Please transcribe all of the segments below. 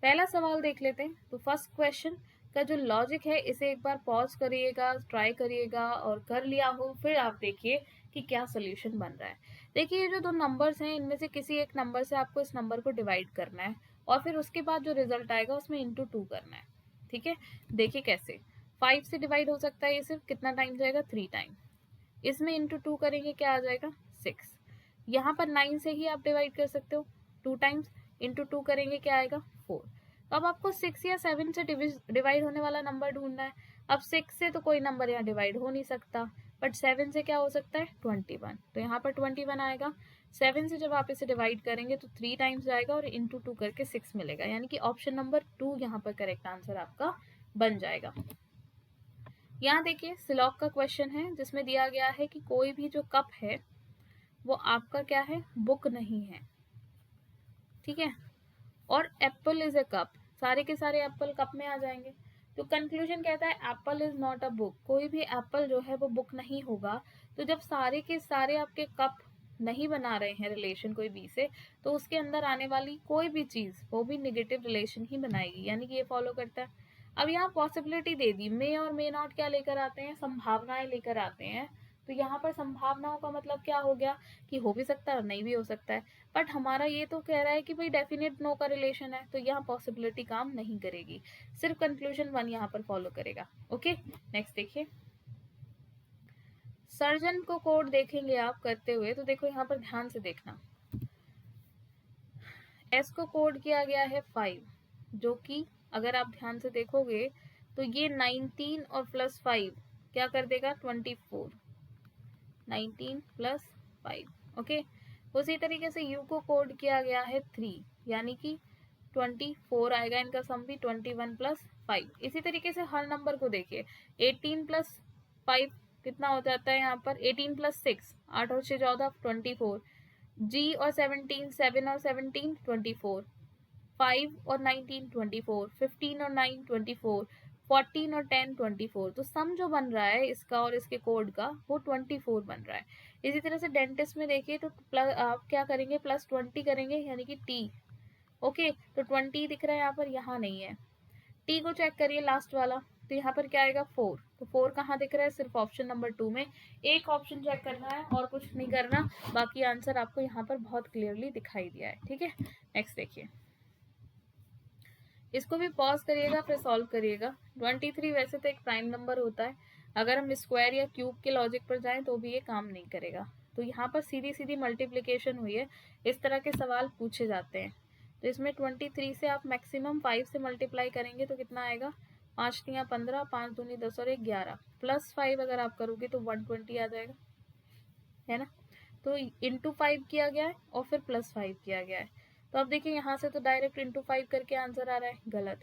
पहला सवाल देख लेते हैं। तो फर्स्ट क्वेश्चन का जो लॉजिक है इसे एक बार पॉज करिएगा, ट्राई करिएगा, और कर लिया हो फिर आप देखिए कि क्या सोल्यूशन बन रहा है। देखिए ये जो दो नंबर्स हैं इनमें से किसी एक नंबर से आपको इस नंबर को डिवाइड करना है और फिर उसके बाद जो रिजल्ट आएगा उसमें इंटू 2 करना है। ठीक है, देखिए कैसे। 5 से डिवाइड हो सकता है ये, सिर्फ कितना टाइम जाएगा, 3 टाइम। इसमें इंटू 2 करेंगे क्या आ जाएगा, 6। यहाँ पर 9 से ही आप डिवाइड कर सकते हो, 2 टाइम्स इंटू 2 करेंगे क्या आएगा, 4। तो अब आपको 6 या 7 से डिवाइड होने वाला नंबर ढूंढना है। अब 6 से तो कोई नंबर यहाँ डिवाइड हो नहीं सकता, बट 7 से क्या हो सकता है, 21। तो यहाँ पर 21 आएगा। 7 से जब आप इसे डिवाइड करेंगे तो 3 टाइम्स जाएगा और इंटू 2 करके 6 मिलेगा, यानी कि ऑप्शन नंबर 2 यहाँ पर करेक्ट आंसर आपका बन जाएगा। यहाँ देखिए सिलॉक का क्वेश्चन है जिसमें दिया गया है कि कोई भी जो कप है वो आपका क्या है, बुक नहीं है। ठीक है, और एप्पल इज ए कप, सारे के सारे एप्पल कप में आ जाएंगे। तो कंक्लूजन कहता है Apple is not a book, कोई भी एप्पल जो है वो बुक नहीं होगा। तो जब सारे के सारे आपके कप नहीं बना रहे हैं रिलेशन कोई बी से, तो उसके अंदर आने वाली कोई भी चीज वो भी निगेटिव रिलेशन ही बनाएगी, यानी कि ये फॉलो करता है। अब यहाँ पॉसिबिलिटी दे दी, मे और मे नॉट क्या लेकर आते हैं, संभावनाएं लेकर आते हैं। तो यहाँ पर संभावनाओं का मतलब क्या हो गया कि हो भी सकता है और नहीं भी हो सकता है। बट हमारा ये तो कह रहा है कि भाई डेफिनेट नो का रिलेशन है, तो यहाँ पॉसिबिलिटी काम नहीं करेगी, सिर्फ कंक्लूजन 1 यहाँ पर फॉलो करेगा। ओके, नेक्स्ट देखिए। सर्जन को कोड देखेंगे आप करते हुए, तो देखो यहाँ पर ध्यान से देखना। एस को कोड किया गया है 5, जो कि अगर आप ध्यान से देखोगे तो ये 19 और प्लस 5 क्या कर देगा, 24। 19 प्लस 5। ओके, उसी तरीके से यू को कोड किया गया है 3, यानी कि 24 आएगा, इनका सम भी 21 प्लस 5। इसी तरीके से हर नंबर को देखिए, 18 प्लस 5 कितना हो जाता है यहाँ पर, 18 प्लस 6, 8 और 6 14, 24। जी और 17, 7 और 17, 24। 5 और 19, 24। 15 और 9, 24। 14 और 10, 24। तो सम जो बन रहा है इसका और इसके कोड का वो 24 बन रहा है। इसी तरह से डेंटिस्ट में देखिए तो प्लस आप क्या करेंगे, प्लस 20 करेंगे, यानी कि टी। ओके, तो 20 दिख रहा है यहाँ पर, यहाँ नहीं है। टी को चेक करिए लास्ट वाला, तो यहाँ पर क्या आएगा, 4। तो 4 कहाँ दिख रहा है, सिर्फ ऑप्शन नंबर 2 में। एक ऑप्शन चेक करना है और कुछ नहीं करना, बाकी आंसर आपको यहाँ पर बहुत क्लियरली दिखाई दिया है। ठीक है, नेक्स्ट देखिए। इसको भी पॉज करिएगा फिर सॉल्व करिएगा। 23 वैसे तो एक प्राइम नंबर होता है, अगर हम स्क्वायर या क्यूब के लॉजिक पर जाएं तो भी ये काम नहीं करेगा। तो यहाँ पर सीधी सीधी मल्टीप्लिकेशन हुई है, इस तरह के सवाल पूछे जाते हैं। तो इसमें 23 से आप मैक्सिमम 5 से मल्टीप्लाई करेंगे तो कितना आएगा, 5 तियाँ 15, 5 दूनी 10 और 1 11, प्लस 5 अगर आप करोगे तो 120 आ जाएगा, है ना। तो इंटू 5 किया गया है और फिर प्लस 5 किया गया है। तो अब देखिए यहाँ से तो डायरेक्ट इंटू 5 करके आंसर आ रहा है, गलत।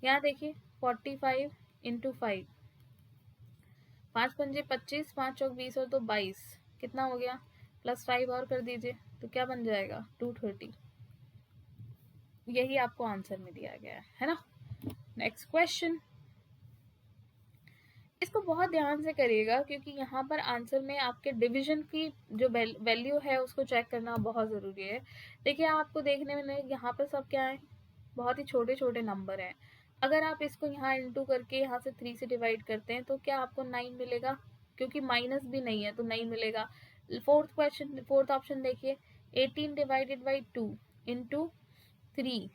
यहाँ देखिए 45 इंटू 5, 5 पंजे 25, 5 चौक 20 और 2 22, कितना हो गया, प्लस 5 और कर दीजिए तो क्या बन जाएगा, 230। यही आपको आंसर में दिया गया है ना। नेक्स्ट क्वेश्चन, इसको बहुत ध्यान से करिएगा क्योंकि यहाँ पर आंसर में आपके डिवीजन की जो वैल्यू है उसको चेक करना बहुत ज़रूरी है। देखिए आपको देखने में यहाँ पर सब क्या है, बहुत ही छोटे छोटे नंबर हैं। अगर आप इसको यहाँ इंटू करके यहाँ से 3 से डिवाइड करते हैं तो क्या आपको 9 मिलेगा, क्योंकि माइनस भी नहीं है तो 9 मिलेगा। फोर्थ ऑप्शन देखिए, 18 divided by 2 into 3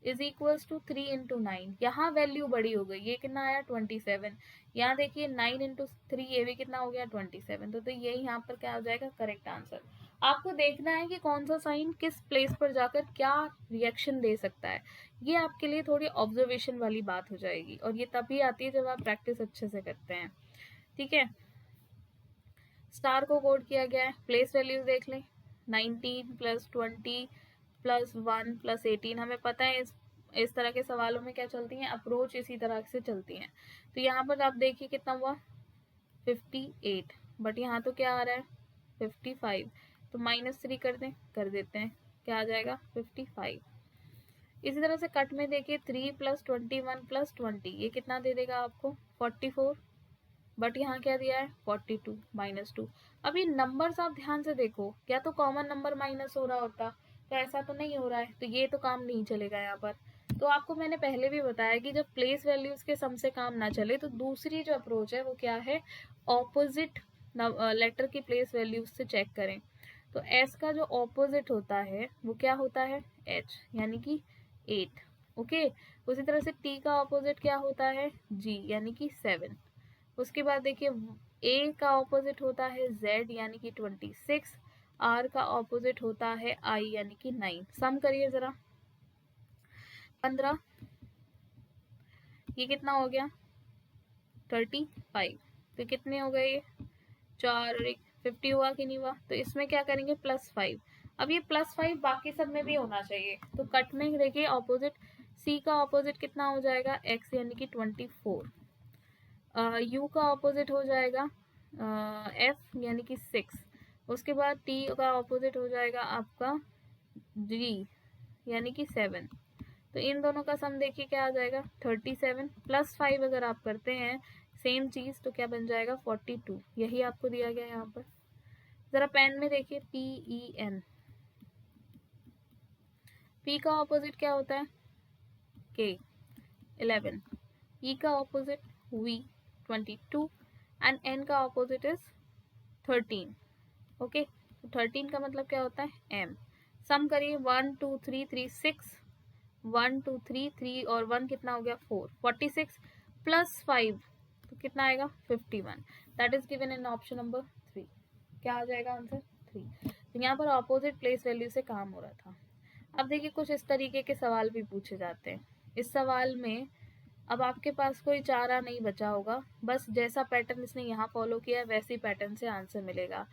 is equals to 3 into 9। यहाँ वैल्यू बड़ी हो गई, ये कितना आया 27। यहाँ देखिए 9 इंटू 3, ये भी कितना हो गया 27। तो ये यहाँ पर क्या हो जाएगा, करेक्ट आंसर। आपको देखना है कि कौन सा साइन किस प्लेस पर जाकर क्या रिएक्शन दे सकता है। ये आपके लिए थोड़ी ऑब्जर्वेशन वाली बात हो जाएगी और ये तभी आती है जब आप प्रैक्टिस अच्छे से करते हैं। ठीक है, स्टार को कोड किया गया है, प्लेस वैल्यूज देख लें, 19 प्लस 20 प्लस 1 प्लस 18। हमें पता है इस तरह के सवालों में क्या चलती हैं, अप्रोच इसी तरह से चलती हैं। तो यहाँ पर आप देखिए कितना हुआ, 58, बट यहाँ तो क्या आ रहा है 55। तो -3 कर दें, कर देते हैं, क्या आ जाएगा 55। इसी तरह से कट में देखिए 3 प्लस 21 प्लस 20, ये कितना दे देगा आपको 44, बट यहाँ क्या दिया है 42 -2। अब ये नंबर्स आप ध्यान से देखो, या तो कॉमन नंबर माइनस हो रहा होता तो ऐसा तो नहीं हो रहा है, तो ये तो काम नहीं चलेगा यहाँ पर। तो आपको मैंने पहले भी बताया कि जब प्लेस वैल्यूज के सम से काम ना चले तो दूसरी जो अप्रोच है वो क्या है, ऑपोजिट लेटर की प्लेस वैल्यूज से चेक करें। तो एस का जो ऑपोजिट होता है वो क्या होता है, एच, यानी कि 8। ओके, उसी तरह से टी का ऑपोजिट क्या होता है, जी, यानी कि 7। उसके बाद देखिए ए का ऑपोजिट होता है जेड यानी कि 26। आर का ऑपोजिट होता है आई यानी कि 9। सम करिए जरा, 15, ये कितना हो गया 35। तो कितने हो गए ये, 4 और 1 50 हुआ कि नहीं हुआ। तो इसमें क्या करेंगे, +5। अब ये +5 बाकी सब में भी होना चाहिए, तो कट में देखिए ऑपोजिट, सी का ऑपोजिट कितना हो जाएगा, एक्स यानी कि 24। यू का ऑपोजिट हो जाएगा एफ यानी कि 6। उसके बाद टी का ऑपोजिट हो जाएगा आपका जी यानी कि 7। तो इन दोनों का सम देखिए क्या आ जाएगा, 37 +5 अगर आप करते हैं सेम चीज तो क्या बन जाएगा, 42। यही आपको दिया गया है यहाँ पर। जरा पेन में देखिए, PEN, पी का ऑपोजिट क्या होता है, K 11, ई का ऑपोजिट V 22 एंड एन का ऑपोजिट इज 13। ओके, तो 13 का मतलब क्या होता है, M। सम करिए, 1 2 3 3 6, 1 2 3 3 और 1 कितना हो गया 4, 46 +5 तो कितना आएगा 51। That is given in option number 3। क्या आ जाएगा आंसर 3। तो यहाँ पर ऑपोजिट प्लेस वैल्यू से काम हो रहा था। अब देखिए कुछ इस तरीके के सवाल भी पूछे जाते हैं। इस सवाल में अब आपके पास कोई चारा नहीं बचा होगा, बस जैसा पैटर्न इसने यहाँ फॉलो किया है वैसे पैटर्न से आंसर मिलेगा।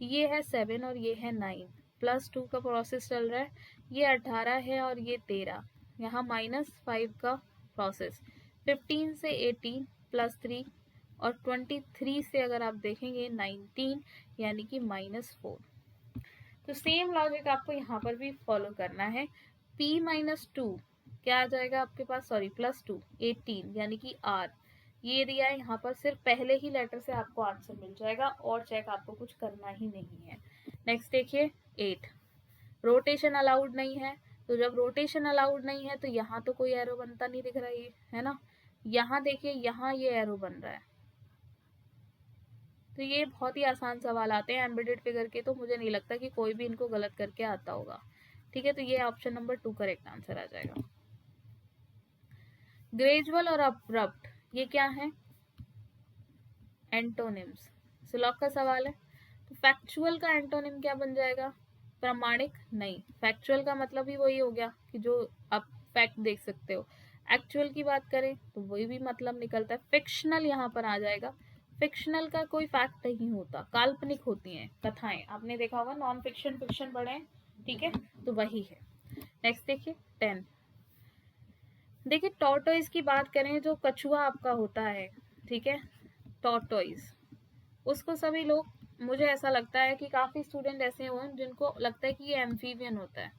ये है 7 और ये है 9, +2 का प्रोसेस चल रहा है, ये 18 है और ये 13, यहाँ -5 का प्रोसेस, 15 से 18 +3 और 23 से अगर आप देखेंगे 19 यानी कि -4। तो सेम लॉजिक आपको यहाँ पर भी फॉलो करना है। P-2 क्या आ जाएगा आपके पास, सॉरी +2 18 यानी कि R, ये दिया है यहाँ पर, सिर्फ पहले ही लेटर से आपको आंसर मिल जाएगा और चेक आपको कुछ करना ही नहीं है। नेक्स्ट देखिए 8, रोटेशन अलाउड नहीं है। तो जब रोटेशन अलाउड नहीं है तो यहाँ तो कोई एरो बनता नहीं दिख रहा है ना। यहाँ देखिए, यहाँ ये एरो बन रहा है। तो ये बहुत ही आसान सवाल आते हैं एम्बेडेड फिगर के, तो मुझे नहीं लगता कि कोई भी इनको गलत करके आता होगा। ठीक है, तो ये ऑप्शन नंबर 2 करेक्ट आंसर आ जाएगा। ग्रेजुअल और अब्रप्ट ये क्या है, एंटोनिम्स। सुलभ का सवाल है। तो फैक्चुअल का एंटोनिम क्या बन जाएगा, प्रामाणिक नहीं। फैक्चुअल का मतलब ही वही हो गया कि जो आप फैक्ट देख सकते हो। एक्चुअल की बात करें तो वही भी मतलब निकलता है। फिक्शनल यहाँ पर आ जाएगा। फिक्शनल का कोई फैक्ट नहीं होता, काल्पनिक होती हैं कथाएं, आपने देखा होगा नॉन फिक्शन फिक्शन पढ़े हैं, ठीक है, तो वही है। नेक्स्ट देखिए 10, देखिए टॉर्टोइज की बात करें, जो कछुआ आपका होता है, ठीक है, टॉर्टोइज, उसको सभी लोग, मुझे ऐसा लगता है कि काफी स्टूडेंट ऐसे हुए हैं जिनको लगता है कि ये एम्फीबियन होता है।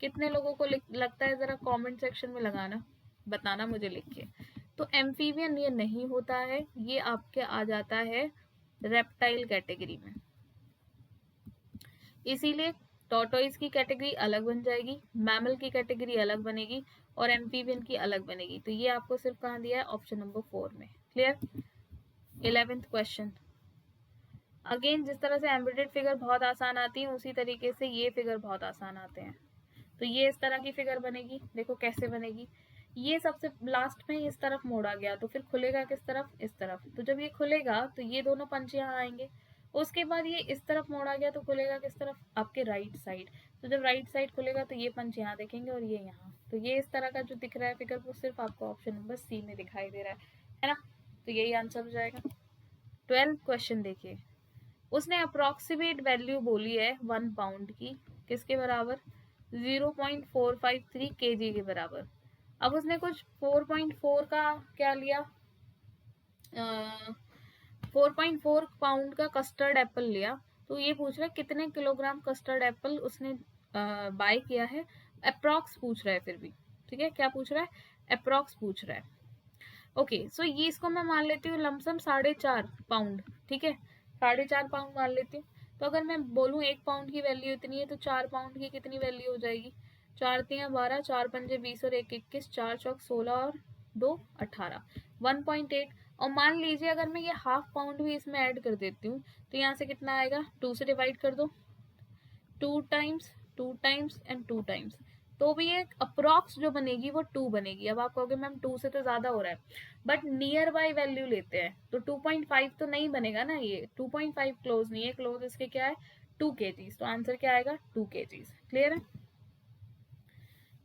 कितने लोगों को लगता है, जरा कमेंट सेक्शन में लगाना, बताना मुझे लिख के। तो एम्फीबियन ये नहीं होता है, ये आपके आ जाता है रेप्टाइल कैटेगरी में। इसीलिए टॉर्टोइज की कैटेगरी अलग बन जाएगी, मैमल की कैटेगरी अलग बनेगी और एम्फीबियन की अलग बनेगी। तो ये आपको सिर्फ कहाँ दिया है, ऑप्शन नंबर 4 में। क्लियर। 11th क्वेश्चन, अगेन जिस तरह से एम्बेडेड फिगर बहुत आसान आती है उसी तरीके से ये फिगर बहुत आसान आते हैं। तो ये इस तरह की फिगर बनेगी, देखो कैसे बनेगी। ये सबसे लास्ट में इस तरफ मोड़ा गया तो फिर खुलेगा किस तरफ, इस तरफ। तो जब ये खुलेगा तो ये दोनों पंच यहाँ आएंगे। उसके बाद ये इस तरफ मोड़ा गया तो खुलेगा किस तरफ, आपके राइट साइड। तो जब राइट साइड खुलेगा तो ये पंच यहाँ देखेंगे और ये यहाँ। तो ये इस तरह का जो दिख रहा है फिगर वो सिर्फ आपको ऑप्शन नंबर सी में दिखाई दे रहा है ना। तो यही आंसर हो जाएगा। 12th क्वेश्चन देखिए, उसने अप्रोक्सीमेट वैल्यू बोली है 1 पाउंड की, किसके बराबर, 0.453 kg के बराबर। अब उसने कुछ 4.4 का क्या लिया, 4.4 पाउंड का कस्टर्ड एप्पल लिया। तो ये पूछ रहा है कितने किलोग्राम कस्टर्ड एप्पल उसने बाय किया है, अप्रॉक्स पूछ रहा है फिर भी। ठीक है, क्या पूछ रहा है, अप्रॉक्स पूछ रहा है। ओके, सो ये इसको मैं मान लेती हूँ लमसम 4.5 पाउंड, ठीक है, 4.5 पाउंड मान लेती हूँ। तो अगर मैं बोलूँ 1 पाउंड की वैल्यू इतनी है तो 4 पाउंड की कितनी वैल्यू हो जाएगी? 4 तियाँ 12, 4 पंजे 20 और 1 21, 4 चौक 16 और 2 18, 1.8। और मान लीजिए अगर मैं ये हाफ पाउंड भी इसमें ऐड कर देती हूँ तो यहाँ से कितना आएगा? 2 से डिवाइड कर दो, 2 टाइम्स, 2 टाइम्स एंड 2 टाइम्स, तो भी एक अप्रॉक्स जो बनेगी वो 2 बनेगी। अब आप कहोगे मैम 2 से तो ज़्यादा हो रहा है, बट नियर बाय वैल्यू लेते हैं तो 2.5 तो नहीं बनेगा ना, ये 2.5 क्लोज नहीं है, क्लोज इसके क्या है 2 kgs, तो आंसर क्या आएगा 2 kgs। क्लियर है?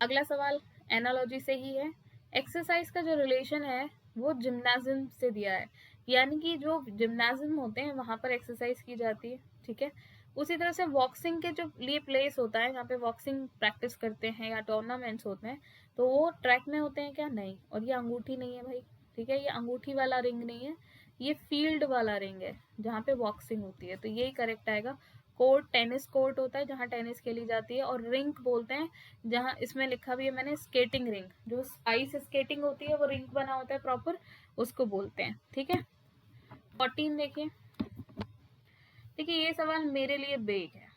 अगला सवाल एनालॉजी से ही है। एक्सरसाइज का जो रिलेशन है वो जिम्नाजियम से दिया है, यानी कि जो जिम्नाजियम होते हैं वहां पर एक्सरसाइज की जाती है, ठीक है। उसी तरह से बॉक्सिंग के जो लिए प्लेस होता है जहाँ पे बॉक्सिंग प्रैक्टिस करते हैं या टूर्नामेंट्स होते हैं तो वो ट्रैक में होते हैं क्या? नहीं। और ये अंगूठी नहीं है भाई, ठीक है, ये अंगूठी वाला रिंग नहीं है, ये फील्ड वाला रिंग है जहाँ पे बॉक्सिंग होती है, तो यही करेक्ट आएगा। कोर्ट टेनिस कोर्ट होता है जहाँ टेनिस खेली जाती है, और रिंग बोलते हैं जहाँ, इसमें लिखा भी है मैंने, स्केटिंग रिंग, जो आइस स्केटिंग होती है वो रिंग बना होता है प्रॉपर, उसको बोलते हैं, ठीक है। 14 देखिए, देखिए ये सवाल मेरे लिए बेग है।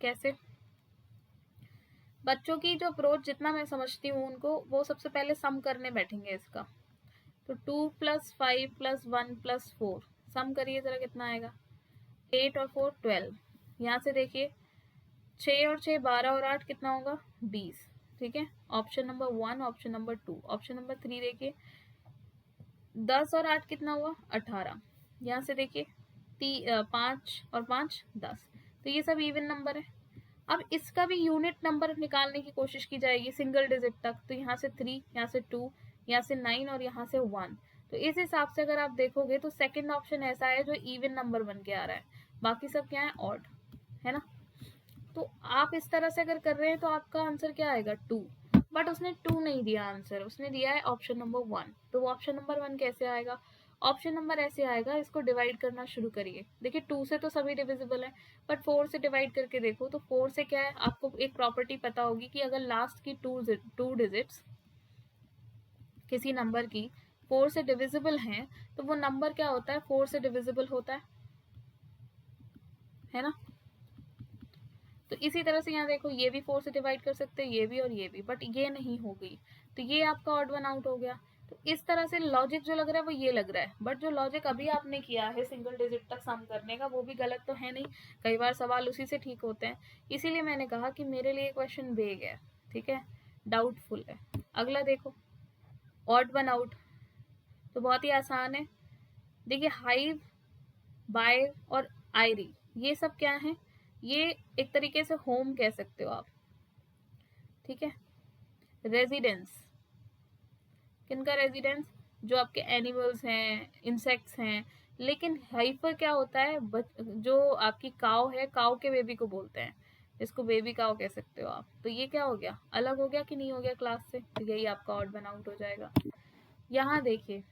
कैसे? बच्चों की जो अप्रोच जितना मैं समझती हूँ उनको, वो सबसे पहले सम करने बैठेंगे इसका, तो 2 + 5 + 1 + 4 सम करिए जरा कितना आएगा? 8 और 4 12। यहाँ से देखिए 6 और 6 12 और 8 कितना होगा? 20, ठीक है। Option number 1, option number 2, option number 3 देखिए 10 और 8 कितना हुआ? 18। यहाँ से देखिए 5 और 5 10, तो ये सब इवन नंबर है। अब इसका भी यूनिट नंबर निकालने की कोशिश की जाएगी सिंगल डिजिट तक, तो यहाँ से 3, यहाँ से 2, यहाँ से 9 और यहाँ से 1। तो इस हिसाब से अगर आप देखोगे तो सेकंड ऑप्शन ऐसा है जो इवन नंबर बन के आ रहा है, बाकी सब क्या है? ऑड, है ना। तो आप इस तरह से अगर कर रहे हैं तो आपका आंसर क्या आएगा? 2। बट उसने 2 नहीं दिया आंसर, उसने दिया है ऑप्शन नंबर 1। तो वो ऑप्शन नंबर 1 कैसे आएगा? ऑप्शन नंबर ऐसे आएगा, इसको डिवाइड करना शुरू करिए। देखिए 2 से तो सभी डिविजिबल है, बट 4 से डिवाइड करके देखो तो 4 से क्या है, आपको एक प्रॉपर्टी पता होगी कि अगर लास्ट की टू डिजिट्स किसी नंबर की 4 से डिविजिबल हैं तो वो नंबर क्या होता है? 4 से डिविजिबल होता है ना। तो इसी तरह से यहाँ देखो ये भी 4 से डिवाइड कर सकते हैं, ये भी और ये भी, बट ये नहीं हो गई, तो ये आपका ऑड वन आउट हो गया। तो इस तरह से लॉजिक जो लग रहा है वो ये लग रहा है, बट जो लॉजिक अभी आपने किया है सिंगल डिजिट तक सम करने का वो भी गलत तो है नहीं, कई बार सवाल उसी से ठीक होते हैं। इसीलिए मैंने कहा कि मेरे लिए क्वेश्चन वेग है, ठीक है, डाउटफुल है। अगला देखो, ऑड वन आउट, तो बहुत ही आसान है। देखिए हाइव, बाय और आयरी, ये सब क्या है? ये एक तरीके से होम कह सकते हो आप, ठीक है। रेजिडेंस, किनका रेजिडेंस? जो आपके एनिमल्स हैं, इंसेक्ट्स हैं। लेकिन हाइपर क्या होता है? जो आपकी काव है, काव के बेबी को बोलते हैं, इसको बेबी काव कह सकते हो आप। तो ये क्या हो गया? अलग हो गया कि नहीं हो गया क्लास से? तो यही आपका ऑड वन आउट हो जाएगा। यहाँ देखिए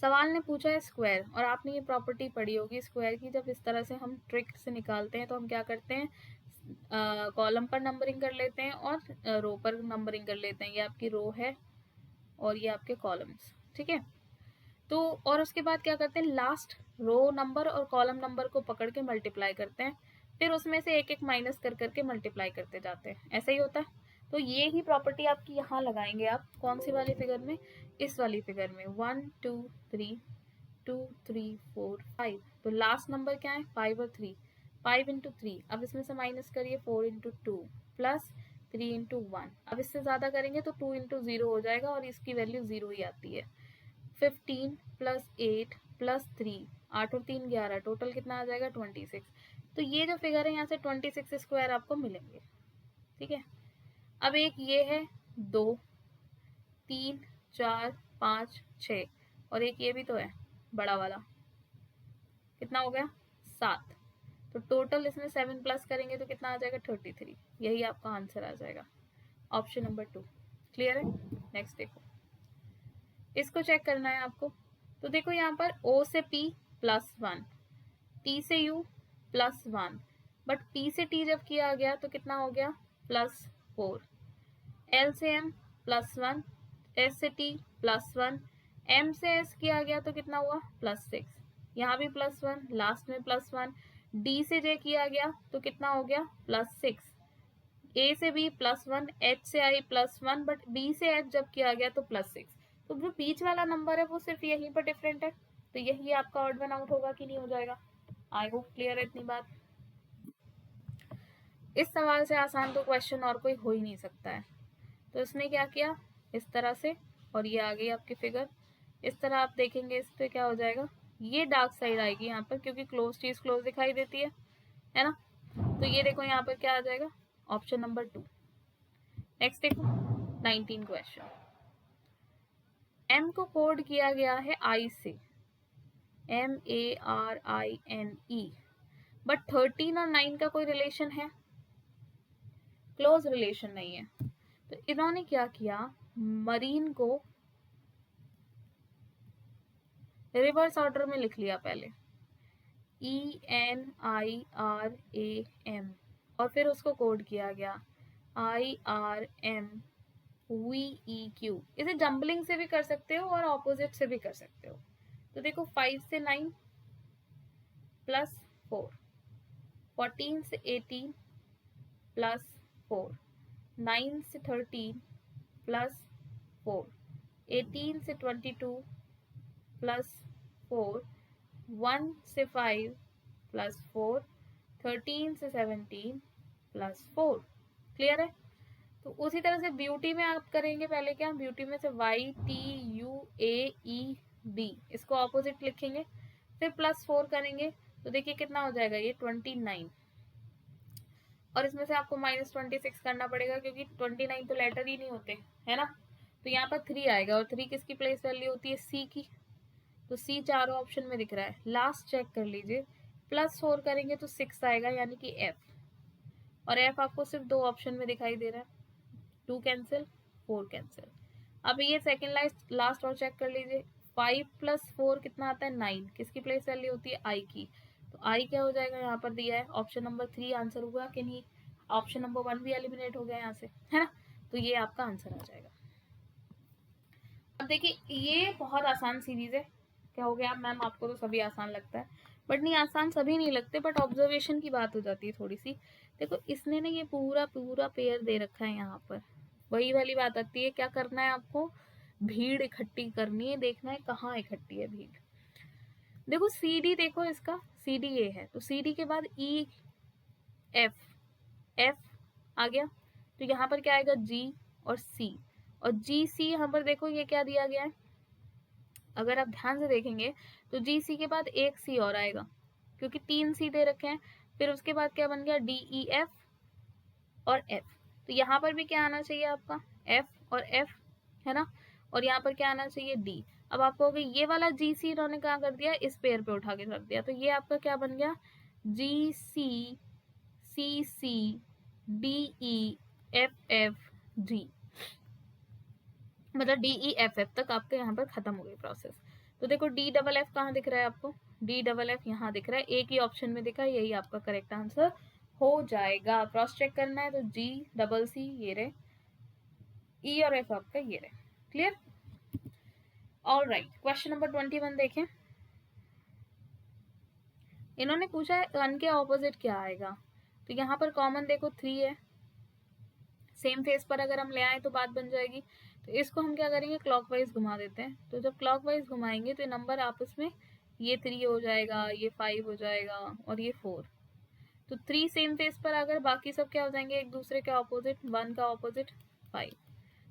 सवाल ने पूछा है स्क्वायर, और आपने ये प्रॉपर्टी पढ़ी होगी स्क्वायर की, जब इस तरह से हम ट्रिक से निकालते हैं तो हम क्या करते हैं? कॉलम पर नंबरिंग कर लेते हैं और रो पर नंबरिंग कर लेते हैं। ये आपकी रो है और ये आपके कॉलम्स, ठीक है। तो और उसके बाद क्या करते हैं? लास्ट रो नंबर और कॉलम नंबर को पकड़ के मल्टीप्लाई करते हैं, फिर उसमें से एक एक माइनस कर करके मल्टीप्लाई करते जाते हैं, ऐसा ही होता है। तो ये ही प्रॉपर्टी आपकी यहाँ लगाएंगे आप, कौन सी वाली फिगर में? इस वाली फिगर में। 1 2 3 2 3 4 5, तो लास्ट नंबर क्या है? 5 और 3, 5 इंटू 3, अब इसमें से माइनस करिए 4 इंटू 2 प्लस 3 इंटू 1, अब इससे ज़्यादा करेंगे तो 2 इंटू 0 हो जाएगा और इसकी वैल्यू 0 ही आती है। 15 प्लस 8 प्लस 3, 8 और 3 11, टोटल कितना आ जाएगा? 26। तो ये जो फिगर है यहाँ से 26 स्क्वायर आपको मिलेंगे, ठीक है। अब एक ये है 2 3 4 5 6, और एक ये भी तो है बड़ा वाला, कितना हो गया? 7। तो टोटल इसमें 7 प्लस करेंगे तो कितना आ जाएगा? 33। यही आपका आंसर आ जाएगा, ऑप्शन नंबर 2। क्लियर है? नेक्स्ट देखो, इसको चेक करना है आपको। तो देखो यहाँ पर O से P +1, T से U +1, बट P से T जब किया गया तो कितना हो गया? +4। L से M +1, S से T +1, M से S किया गया तो कितना हुआ? +6। यहाँ भी +1, लास्ट में +1, डी से जे किया गया तो कितना हो गया +6, ए से बी +1, एच से आई +1, बट बी से एच जब किया गया तो +6। तो जो बीच वाला नंबर है वो सिर्फ यहीं पर डिफरेंट है, तो यही आपका ऑड वन आउट होगा कि नहीं हो जाएगा। आई होप क्लियर है इतनी बात। इस सवाल से आसान तो क्वेश्चन और कोई हो ही नहीं सकता है। तो इसने क्या किया इस तरह से, और ये आ गई आपकी फिगर। इस तरह आप देखेंगे इस पे क्या हो जाएगा, ये डार्क साइड आएगी यहाँ पर, क्योंकि क्लोज चीज क्लोज दिखाई देती है ना। तो ये देखो यहाँ पर क्या आ जाएगा, ऑप्शन नंबर 2। नेक्स्ट देखो 19 क्वेश्चन। एम को कोड किया गया है आई से, MARINE, बट 13 और 9 का कोई रिलेशन है, क्लोज रिलेशन नहीं है। तो इन्होंने क्या किया, मरीन को रिवर्स ऑर्डर में लिख लिया पहले, ENIRAM, और फिर उसको कोड किया गया IRMVEQ। इसे जम्बलिंग से भी कर सकते हो और ऑपोजिट से भी कर सकते हो। तो देखो 5 से 9 +4, 14 से 18 +4, 9 से 13 +4, 18 से 22 +4, 1 से 5 +4, 13 से 17 +4। क्लियर है। तो उसी तरह से ब्यूटी में आप करेंगे पहले क्या, ब्यूटी में से YTUAEB, इसको ऑपोजिट लिखेंगे, फिर +4 करेंगे, तो देखिए कितना हो जाएगा ये 29, और इसमें से आपको -26 करना पड़ेगा, क्योंकि 29 तो लेटर ही नहीं होते है ना। तो यहाँ पर 3 आएगा, और 3 किसकी प्लेस वैल्यू होती है, सी की। तो सी चारों ऑप्शन में दिख रहा है। लास्ट चेक कर लीजिए, +4 करेंगे तो 6 आएगा, यानी कि एफ, और एफ आपको सिर्फ 2 ऑप्शन में दिखाई दे रहा है, 2 कैंसिल 4 कैंसिल। अब ये सेकेंड लास्ट और चेक कर लीजिए, 5 + 4 कितना आता है 9, किसकी प्लेस वैल्यू होती है आई की। तो आई क्या हो जाएगा, यहाँ पर दिया है ऑप्शन नंबर 3 आंसर हुआ कि नहीं, ऑप्शन नंबर 1 भी एलिमिनेट हो गया यहाँ से, है ना। तो ये आपका आंसर आ जाएगा। अब देखिए ये बहुत आसान सीरीज है। क्या हो गया मैम, आपको तो सभी आसान लगता है, बट नहीं, आसान सभी नहीं लगते, बट ऑब्जर्वेशन की बात हो जाती है थोड़ी सी। देखो इसने ना ये पूरा पूरा पेयर दे रखा है यहाँ पर, वही वाली बात आती है, क्या करना है आपको, भीड़ इकट्ठी करनी है, देखना है कहाँ इकट्ठी है भीड़। देखो सी डी, देखो इसका सी डी ए है, तो सी डी के बाद ई एफ, एफ आ गया, तो यहाँ पर क्या आएगा जी और सी, और जी सी यहाँ पर देखो ये क्या दिया गया है, अगर आप ध्यान से देखेंगे तो जी सी के बाद एक सी और आएगा, क्योंकि 3 सी दे रखे हैं। फिर उसके बाद क्या बन गया, डी ई एफ और एफ, तो यहाँ पर भी क्या आना चाहिए आपका, एफ और एफ, है ना, और यहाँ पर क्या आना चाहिए, डी। अब आप कहोगे ये वाला जी सी इन्होंने क्या कर दिया, इस पेयर पे उठा के रख दिया, तो ये आपका क्या बन गया, G C C C D E F F G, मतलब डी ई एफ एफ तक आपके यहाँ पर खत्म हो गई प्रोसेस। तो देखो डी डबल एफ कहाँ दिख रहा है आपको, डी डबल एफ यहाँ दिख रहा है, एक ही ऑप्शन में दिखा, यही आपका करेक्ट आंसर हो जाएगा। क्रॉस चेक करना है तो जी डबल सी ये रहे, ई और एफ आपका ये रहे। Clear, all right. Question number 21 देखें। इन्होंने पूछा है 1 के ऑपोजिट क्या आएगा, तो यहाँ पर कॉमन देखो 3 है, सेम फेस पर अगर हम ले आए तो बात बन जाएगी। तो इसको हम क्या करेंगे, क्लॉकवाइज घुमा देते हैं, तो जब क्लॉकवाइज घुमाएंगे तो नंबर आपस में ये 3 हो जाएगा, ये 5 हो जाएगा, और ये 4। तो 3 सेम फेस पर, अगर बाकी सब क्या हो जाएंगे एक दूसरे के ऑपोजिट, 1 का ऑपोजिट 5।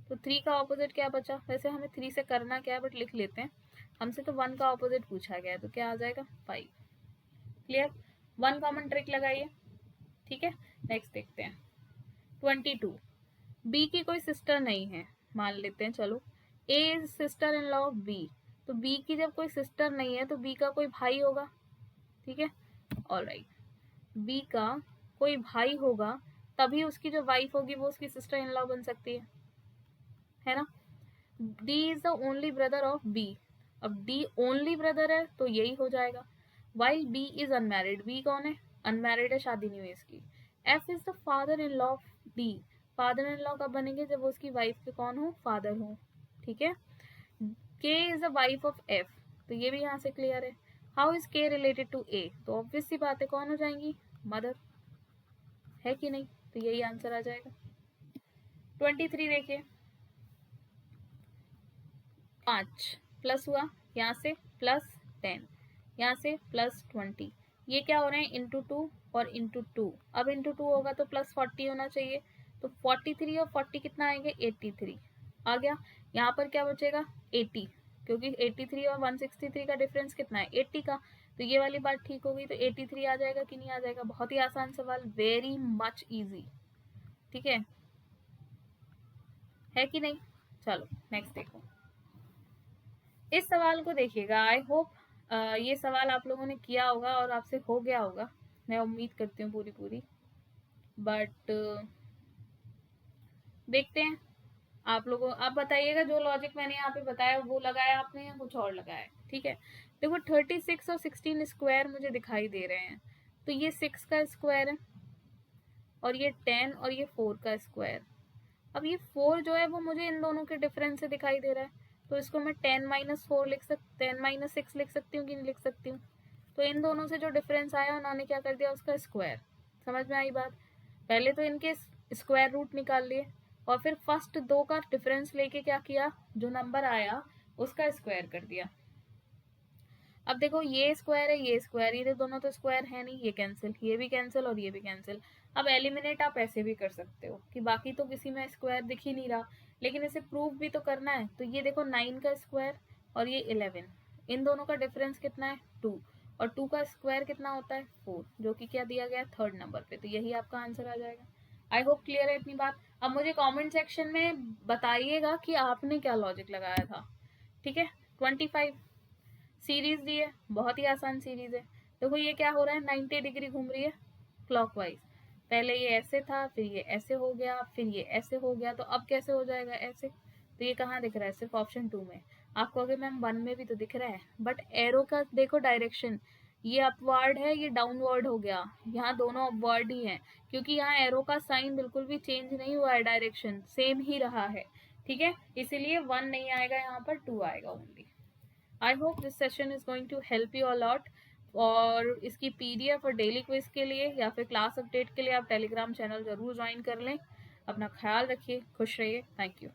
तो 3 का ऑपोजिट क्या बचा, वैसे हमें 3 से करना क्या है, बट लिख लेते हैं, हमसे तो 1 का ऑपोजिट पूछा गया है, तो क्या आ जाएगा 5। क्लियर, 1 कॉमन ट्रिक लगाइए, ठीक है। नेक्स्ट देखते हैं 22। बी की कोई सिस्टर नहीं है, मान लेते हैं, चलो A is sister in law of B, तो बी की जब कोई सिस्टर नहीं है तो बी का कोई भाई होगा, ठीक है, ऑलराइट। बी का कोई भाई होगा, तभी उसकी जो वाइफ होगी वो उसकी सिस्टर इन लॉ बन सकती है ना। D is the only brother of B, अब डी ओनली ब्रदर है तो यही हो जाएगा। While B is unmarried, B कौन है, अनमैरिड है, शादी नहीं हुई इसकी। F is the father in law of D, father in law कब बनेंगे, जब वो उसकी वाइफ के कौन हो, फादर हो, ठीक है। के is the wife of F, तो ये भी यहाँ से क्लियर है। हाउ इज के रिलेटेड टू ए, तो ऑब्वियस सी बात है कौन हो जाएंगी, मदर, है कि नहीं, तो यही आंसर आ जाएगा। 23 देखिए, 5 प्लस हुआ यहाँ से प्लस 10, यहाँ से प्लस 20, ये क्या हो रहे हैं इंटू 2 और इंटू 2, अब इंटू 2 होगा तो प्लस 40 होना चाहिए, तो 43 और 40 कितना आएंगे 83 आ गया। यहाँ पर क्या बचेगा 80, क्योंकि 83 और 163 का डिफरेंस कितना है 80 का, तो ये वाली बात ठीक हो गई, तो 83 आ जाएगा कि नहीं आ जाएगा। बहुत ही आसान सवाल, वेरी मच इजी, ठीक है कि नहीं। चलो नेक्स्ट देखो, इस सवाल को देखिएगा, आई होप ये सवाल आप लोगों ने किया होगा और आपसे हो गया होगा, मैं उम्मीद करती हूँ पूरी पूरी, बट देखते हैं आप लोगों, आप बताइएगा जो लॉजिक मैंने यहाँ पे बताया वो लगाया आपने या कुछ और लगाया, ठीक है। देखो 36 और 16 स्क्वायर मुझे दिखाई दे रहे हैं, तो ये 6 का स्क्वायर है और ये 10 और ये 4 का स्क्वायर। अब ये 4 जो है वो मुझे इन दोनों के डिफरेंस से दिखाई दे रहा है, तो इसको मैं 10 - 4 लिख सकती, 10 - 6 लिख सकती हूँ कि नहीं लिख सकती हूँ, तो इन दोनों से जो डिफरेंस आया उन्होंने क्या कर दिया उसका स्क्वायर। समझ में आई बात, पहले तो इनके स्क्वायर रूट निकाल लिए और फिर फर्स्ट दो का डिफरेंस लेके क्या किया, जो नंबर आया उसका स्क्वायर कर दिया। अब देखो ये स्क्वायर है ये स्क्वायर, ये दोनों तो स्क्वायर है नहीं, ये कैंसिल, ये भी कैंसिल और ये भी कैंसिल। अब एलिमिनेट आप ऐसे भी कर सकते हो कि बाकी तो किसी में स्क्वायर दिख ही नहीं रहा, लेकिन इसे प्रूव भी तो करना है, तो ये देखो 9 का स्क्वायर और ये 11, इन दोनों का डिफरेंस कितना है 2, और 2 का स्क्वायर कितना होता है 4, जो कि क्या दिया गया थर्ड नंबर पे, तो यही आपका आंसर आ जाएगा। आई होप क्लियर है इतनी बात। अब मुझे कॉमेंट सेक्शन में बताइएगा कि आपने क्या लॉजिक लगाया था, ठीक है। 25 सीरीज दी है, बहुत ही आसान सीरीज है। देखो ये क्या हो रहा है 90 डिग्री घूम रही है क्लॉकवाइज, पहले ये ऐसे था फिर ये ऐसे हो गया फिर ये ऐसे हो गया, तो अब कैसे हो जाएगा ऐसे, तो ये कहाँ दिख रहा है सिर्फ ऑप्शन 2 में। आप कहोगे मैम 1 में भी तो दिख रहा है, बट एरो का देखो डायरेक्शन, ये अपवर्ड है ये डाउनवर्ड हो गया, यहाँ दोनों अपवर्ड ही हैं, क्योंकि यहाँ एरो का साइन बिल्कुल भी चेंज नहीं हुआ है, डायरेक्शन सेम ही रहा है, ठीक है, इसीलिए 1 नहीं आएगा यहाँ पर 2 आएगा only. I hope this session is going to help you a lot, और इसकी पीडीएफ और डेली क्विज के लिए या फिर क्लास अपडेट के लिए आप टेलीग्राम चैनल जरूर ज्वाइन कर लें। अपना ख्याल रखिए, खुश रहिए, थैंक यू।